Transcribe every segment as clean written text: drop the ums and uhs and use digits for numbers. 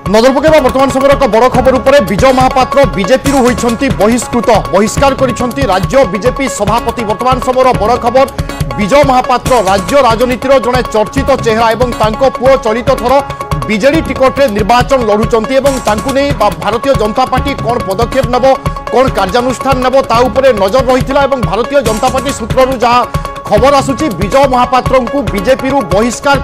नजर पकेबा वर्तमान समय एक बड़ खबर उपर विजय महापात्र बीजेपी होती बहिष्कृत बहिष्कार कर राज्य बीजेपी सभापति। वर्तमान समय बड़ खबर विजय महापात्र राज्य राजनीतिर जड़े चर्चित चेहरा और पुओ चलित थर बीजेडी टिकट निर्वाचन लड़ुंट भारतीय जनता पार्टी कौन पदक्षेप नेब कौन कार्यानुष्ठान नेब ता उपरे नजर रही है। भारतीय जनता पार्टी सूत्रु जहाँ खबर आसुची विजय महापात्र को बीजेपी बहिष्कार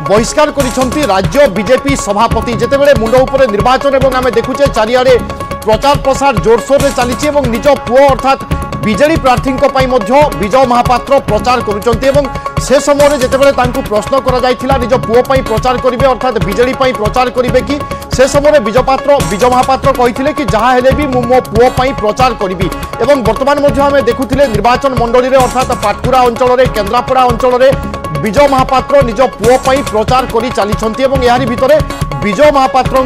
बहिष्कार कर राज्य बीजेपी सभापति। जितेबाला मुंड उपर निर्वाचन और आम देखुचे चारिआडे प्रचार प्रसार जोरसोर में चली निज पुओ अर्थात बीजेडी प्रार्थी विजय महापात्र प्रचार करुँच। से समय जितेबाला प्रश्न कर निज पुओ प्रचार करेंगे अर्थात बीजेडी प्रचार करेंगे कि से समय विजय महापात्र कहते कि जहाँ हेले भी मो पुओ प्रचार करी। वर्तमान आम देखुले निर्वाचन मंडली में अर्थात पाटकुरा अंचल केन्द्रापड़ा अंचल विजय महापात्र निज पुओ प्रचार कर चली। यारी भितर विजय महापात्र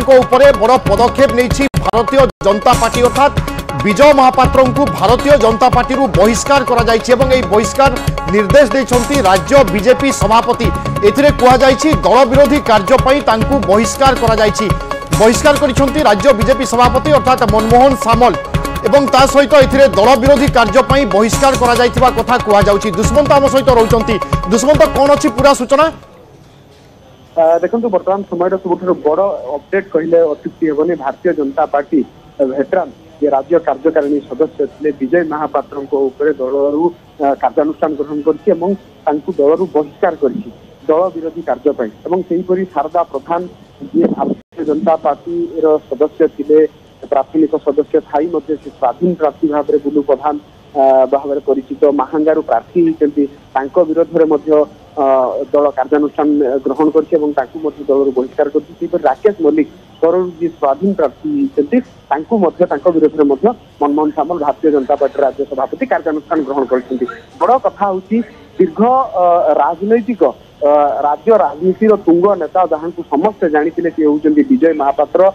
बड़ पदक्षेप नहीं भारतीय जनता पार्टी अर्थात विजय महापात्र को भारतीय जनता पार्टी बहिष्कार कर बहिष्कार निर्देश देते राज्य बीजेपी सभापति। एथिरे कहुई दल विरोधी कार्यपाई बहिष्कार बहिष्कार कर राज्य बीजेपी सभापति अर्थात मनमोहन सामल एवं ता सहित एथिरे दल विरोधी कार्यपाई बहिष्कार करा कथा कहुई। दुष्मंत आम सहित रोचंती। दुष्मंत कौन अच्छी पूरा सूचना देखो बर्तमान समय सब बड़ अपडेट कहले अत्युक्ति हेनी। भारतीय जनता पार्टी भेटरान ये राज्य कार्यकारिणी सदस्य थे विजय महापात्र दलू कार्यानुष्ठान ग्रहण कर दलू बहिष्कार कर दल विरोधी कार्यपाई। शारदा प्रधान जी भारतीय जनता पार्टी सदस्य थे प्राथमिक सदस्य थाई स्वाधीन प्रार्थी भाव में बुलू प्रधान भाव में परिचित महांगारू प्रार्थी होती विरोध में दल कार्यानुष्ठान ग्रहण कर दल बहिष्कार कर। राकेश मल्लिक करोड़ जी स्वाधीन प्रार्थी होती विरोध में मनमोहन सामल भारतीय जनता पार्टी राज्य सभापति कार्यानुष्ठान ग्रहण कर। बड़ कथा हूँ दीर्घ राजनैतिक राज्य राजनीतिर तुंग नेता जहाँ समस्ते जानी सी होती विजय महापात्र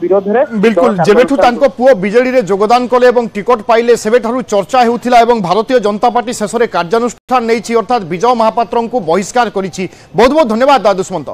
विरोध में बिल्कुल जेबेठू पुओ बीजेडी रे योगदान कले टिकट पाइले सेबेठारु चर्चा होउथिला भारतीय जनता पार्टी शेष में कार्यानुष्ठान नहीं अर्थात विजय महापात्र को बहिष्कार करिछि। बहुत बहुत धन्यवाद दुष्मंत।